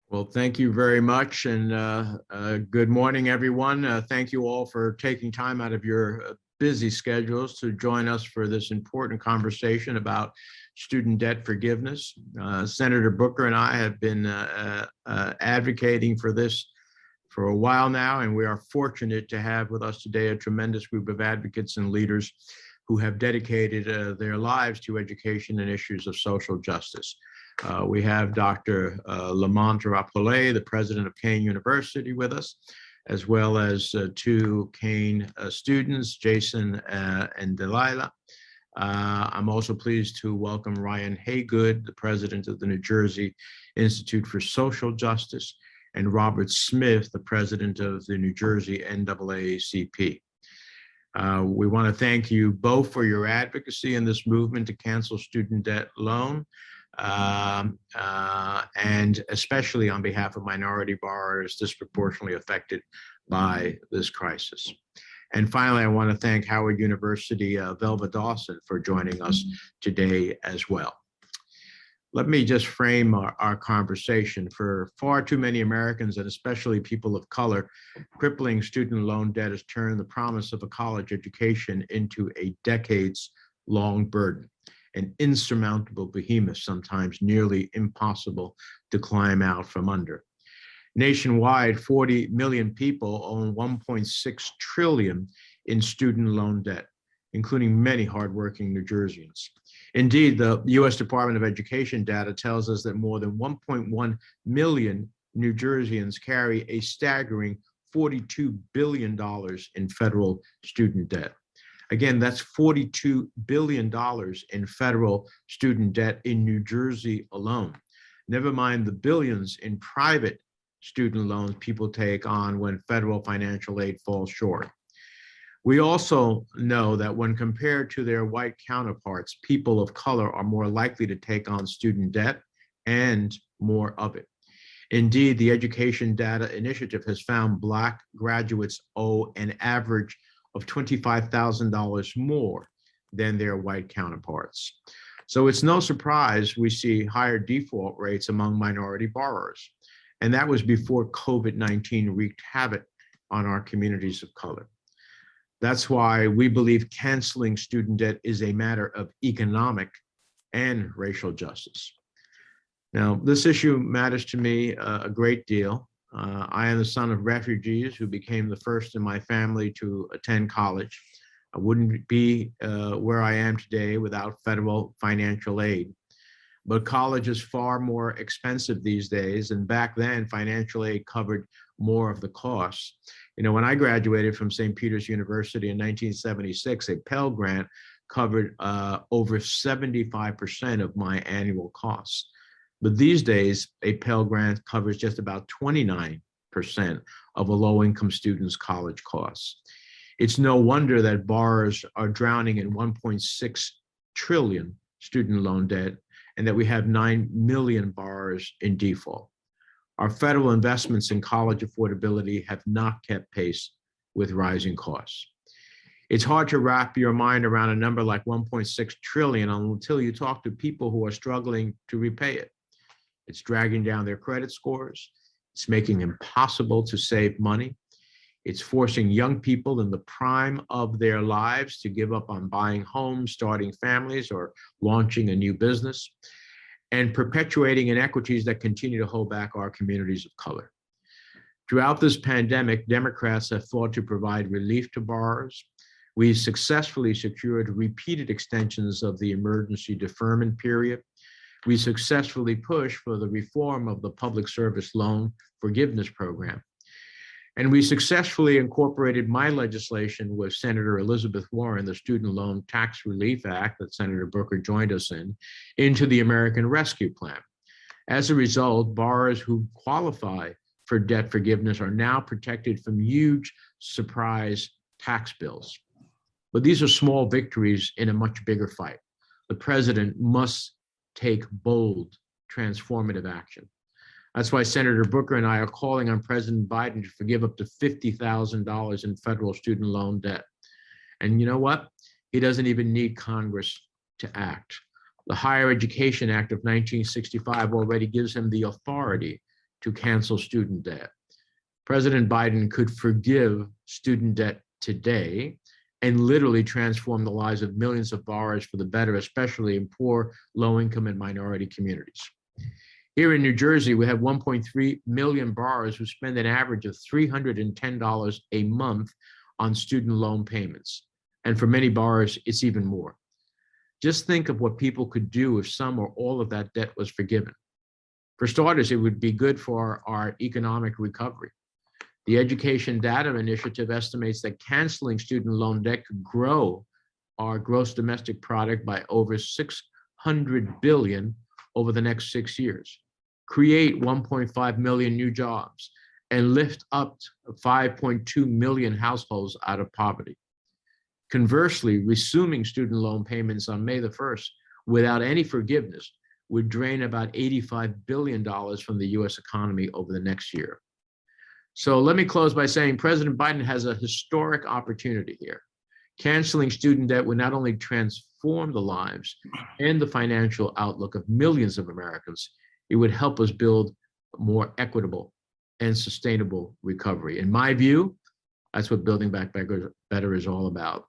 Well, thank you very much, and good morning, everyone. Thank you all for taking time out of your busy schedules to join us for this important conversation about student debt forgiveness. Senator Booker and I have been advocating for this for a while now, and we are fortunate to have with us today a tremendous group of advocates and leaders who have dedicated their lives to education and issues of social justice. We have Dr. Lamont Rapollet, the president of Kean University, with us, as well as two Kean students, Jason and Delilah. I'm also pleased to welcome Ryan Haygood, the president of the New Jersey Institute for Social Justice, and Robert Smith, the president of the New Jersey NAACP. We want to thank you both for your advocacy in this movement to cancel student debt loan. And especially on behalf of minority borrowers disproportionately affected by this crisis. And finally, I want to thank Howard University, Velva Dawson, for joining us today as well. Let me just frame our conversation. For far too many Americans, and especially people of color, crippling student loan debt has turned the promise of a college education into a decades-long burden, an insurmountable behemoth, sometimes nearly impossible to climb out from under. Nationwide, 40 million people own 1.6 trillion in student loan debt, including many hardworking New Jerseyans. Indeed, the U.S. Department of Education data tells us that more than 1.1 million New Jerseyans carry a staggering $42 billion in federal student debt. Again, that's $42 billion in federal student debt in New Jersey alone. Never mind the billions in private student loans people take on when federal financial aid falls short. We also know that when compared to their white counterparts, people of color are more likely to take on student debt and more of it. Indeed, the Education Data Initiative has found Black graduates owe an average of $25,000 more than their white counterparts. So it's no surprise we see higher default rates among minority borrowers. And that was before COVID-19 wreaked havoc on our communities of color. That's why we believe canceling student debt is a matter of economic and racial justice. Now, this issue matters to me a great deal. I am the son of refugees who became the first in my family to attend college. I wouldn't be where I am today without federal financial aid. But college is far more expensive these days, and back then, financial aid covered more of the costs. You know, when I graduated from St. Peter's University in 1976, a Pell Grant covered over 75% of my annual costs. But these days, a Pell Grant covers just about 29% of a low-income student's college costs. It's no wonder that borrowers are drowning in 1.6 trillion student loan debt and that we have 9 million borrowers in default. Our federal investments in college affordability have not kept pace with rising costs. It's hard to wrap your mind around a number like 1.6 trillion until you talk to people who are struggling to repay it. It's dragging down their credit scores. It's making it impossible to save money. It's forcing young people in the prime of their lives to give up on buying homes, starting families, or launching a new business, and perpetuating inequities that continue to hold back our communities of color. Throughout this pandemic, Democrats have fought to provide relief to borrowers. We successfully secured repeated extensions of the emergency deferment period. We successfully pushed for the reform of the Public Service Loan Forgiveness Program. And we successfully incorporated my legislation with Senator Elizabeth Warren, the Student Loan Tax Relief Act that Senator Booker joined us in, into the American Rescue Plan. As a result, borrowers who qualify for debt forgiveness are now protected from huge surprise tax bills. But these are small victories in a much bigger fight. The president must take bold, transformative action. That's why Senator Booker and I are calling on President Biden to forgive up to $50,000 in federal student loan debt. And you know what? He doesn't even need Congress to act. The Higher Education Act of 1965 already gives him the authority to cancel student debt. President Biden could forgive student debt today and literally transform the lives of millions of borrowers for the better, especially in poor, low-income, and minority communities. Here in New Jersey, we have 1.3 million borrowers who spend an average of $310 a month on student loan payments. And for many borrowers, it's even more. Just think of what people could do if some or all of that debt was forgiven. For starters, it would be good for our economic recovery. The Education Data Initiative estimates that canceling student loan debt could grow our gross domestic product by over $600 billion over the next 6 years, create 1.5 million new jobs, and lift up 5.2 million households out of poverty. Conversely, resuming student loan payments on May the 1st without any forgiveness would drain about $85 billion from the US economy over the next year. So let me close by saying President Biden has a historic opportunity here. Canceling student debt would not only transform the lives and the financial outlook of millions of Americans, it would help us build a more equitable and sustainable recovery. In my view, that's what Building Back Better is all about.